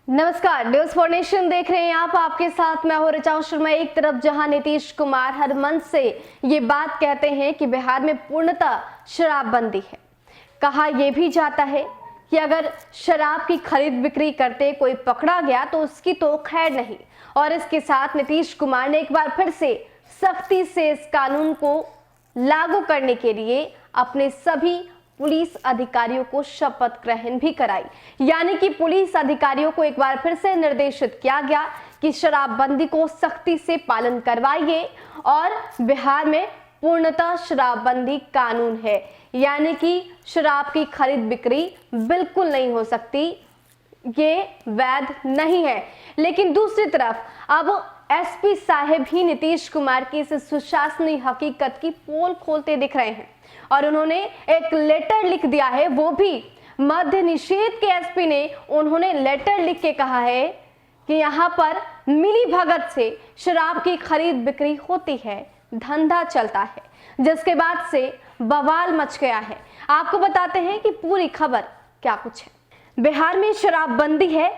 नमस्कार, news for nation देख रहे हैं आप। आपके साथ मैं हूं ऋचा शर्मा। एक तरफ जहां नीतीश कुमार हर मंच से ये बात कहते हैं कि बिहार में पूर्णतः शराबबंदी है, कहा यह भी जाता है कि अगर शराब की खरीद बिक्री करते कोई पकड़ा गया तो उसकी तो खैर नहीं। और इसके साथ नीतीश कुमार ने एक बार फिर से सख्ती से इस कानून को लागू करने के लिए अपने सभी पुलिस अधिकारियों को शपथ ग्रहण भी कराई। यानी कि पुलिस अधिकारियों को एक बार फिर से निर्देशित किया गया कि शराबबंदी को सख्ती से पालन करवाइए और बिहार में पूर्णतः शराबबंदी कानून है, यानी कि शराब की खरीद बिक्री बिल्कुल नहीं हो सकती, ये वैध नहीं है। लेकिन दूसरी तरफ अब एसपी साहब ही नीतीश कुमार की इस सुशासनी हकीकत की पोल खोलते दिख रहे हैं और उन्होंने एक लेटर लिख दिया है, वो भी मद्य निषेध के एसपी ने। उन्होंने लेटर लिख के कहा है कि यहाँ पर मिली भगत से शराब की खरीद बिक्री होती है, धंधा चलता है, जिसके बाद से बवाल मच गया है। आपको बताते हैं कि पूरी खबर क्या कुछ है। बिहार में शराबबंदी है,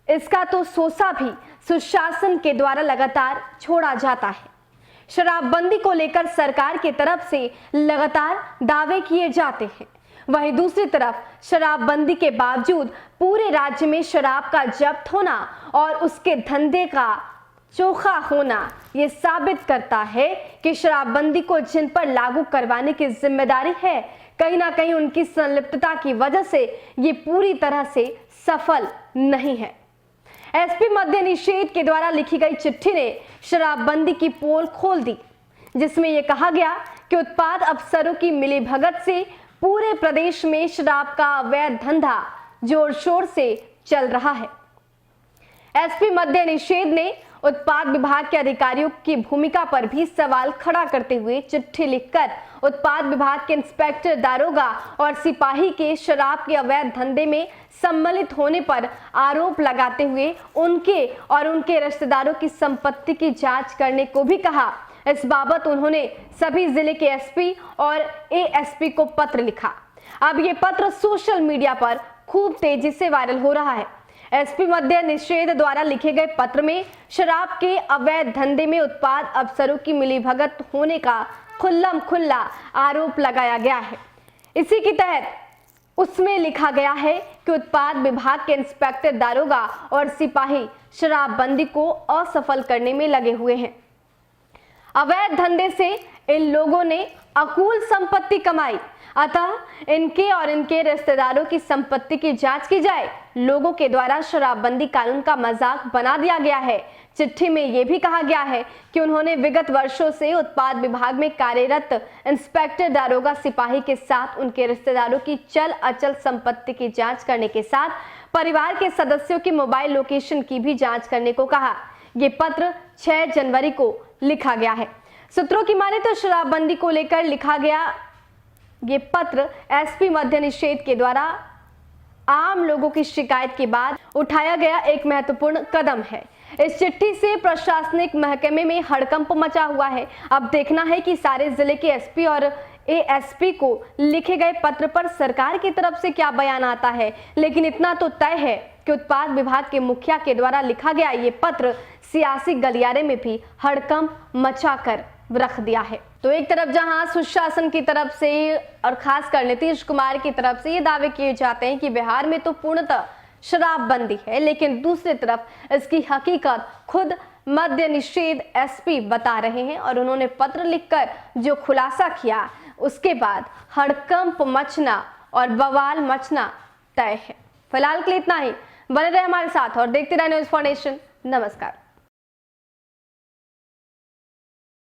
इसका तो सोसा भी सुशासन के द्वारा लगातार छोड़ा जाता है। शराबबंदी को लेकर सरकार की तरफ से लगातार दावे किए जाते हैं। वहीं दूसरी तरफ शराबबंदी के बावजूद पूरे राज्य में शराब का जब्त होना और उसके धंधे का चोखा होना ये साबित करता है कि शराबबंदी को जिन पर लागू करवाने की जिम्मेदारी है, कहीं ना कहीं उनकी संलिप्तता की वजह से ये पूरी तरह से सफल नहीं है। एसपी मद्य निषेध के द्वारा लिखी गई चिट्ठी ने शराबबंदी की पोल खोल दी, जिसमें यह कहा गया कि उत्पाद अफसरों की मिलीभगत से पूरे प्रदेश में शराब का अवैध धंधा जोर शोर से चल रहा है। एसपी मद्य निषेध ने उत्पाद विभाग के अधिकारियों की भूमिका पर भी सवाल खड़ा करते हुए चिट्ठी लिखकर उत्पाद विभाग के इंस्पेक्टर, दारोगा और सिपाही के शराब के अवैध धंधे में सम्मिलित होने पर आरोप लगाते हुए उनके और उनके रिश्तेदारों की संपत्ति की जांच करने को भी कहा। इस बाबत उन्होंने सभी जिले के एसपी और एएसपी को पत्र लिखा। अब ये पत्र सोशल मीडिया पर खूब तेजी से वायरल हो रहा है। एसपी मद्य निषेध द्वारा लिखे गए पत्र में शराब के अवैध धंधे में उत्पाद अफसरों की मिलीभगत होने का खुल्लम खुल्ला आरोप लगाया गया है। इसी के तहत उसमें लिखा गया है कि उत्पाद विभाग के इंस्पेक्टर, दारोगा और सिपाही शराबबंदी को असफल करने में लगे हुए हैं। अवैध धंधे से इन लोगों ने अकुल संपत्ति कमाई, अतः इनके और इनके रिश्तेदारों की संपत्ति की जांच की जाए। लोगों के द्वारा शराबबंदी कानून का मजाक बना दिया गया है। चिट्ठी में यह भी कहा गया है कि उन्होंने विगत वर्षों से उत्पाद विभाग में कार्यरत इंस्पेक्टर, दारोगा, सिपाही के साथ उनके रिश्तेदारों की चल अचल संपत्ति की जांच करने के साथ परिवार के सदस्यों की मोबाइल लोकेशन की भी जांच करने को कहा। ये पत्र 6 जनवरी को लिखा गया है। सूत्रों की माने तो शराबबंदी को लेकर लिखा गया ये पत्र एसपी मद्य निषेध के द्वारा आम लोगों की शिकायत के बाद उठाया गया एक महत्वपूर्ण कदम है। इस चिट्ठी से प्रशासनिक महकमे में हड़कंप मचा हुआ है। अब देखना है कि सारे जिले के एसपी और एएसपी को लिखे गए पत्र पर सरकार की तरफ से क्या बयान आता है। लेकिन इतना तो तय है कि उत्पाद विभाग के मुखिया के द्वारा लिखा गया ये पत्र सियासी गलियारे में भी हड़कंप मचाकर रख दिया है। तो एक तरफ जहां सुशासन की तरफ से और खासकर नीतीश कुमार की तरफ से ये दावे किए जाते हैं कि बिहार में तो पूर्णतः शराबबंदी है, लेकिन दूसरी तरफ इसकी हकीकत खुद मद्य निषेध एसपी बता रहे हैं और उन्होंने पत्र लिखकर जो खुलासा किया उसके बाद हड़कंप मचना और बवाल मचना तय है। फिलहाल के लिए इतना ही। बने रहे हमारे साथ और देखते रहे न्यूज फॉर नेशन। नमस्कार।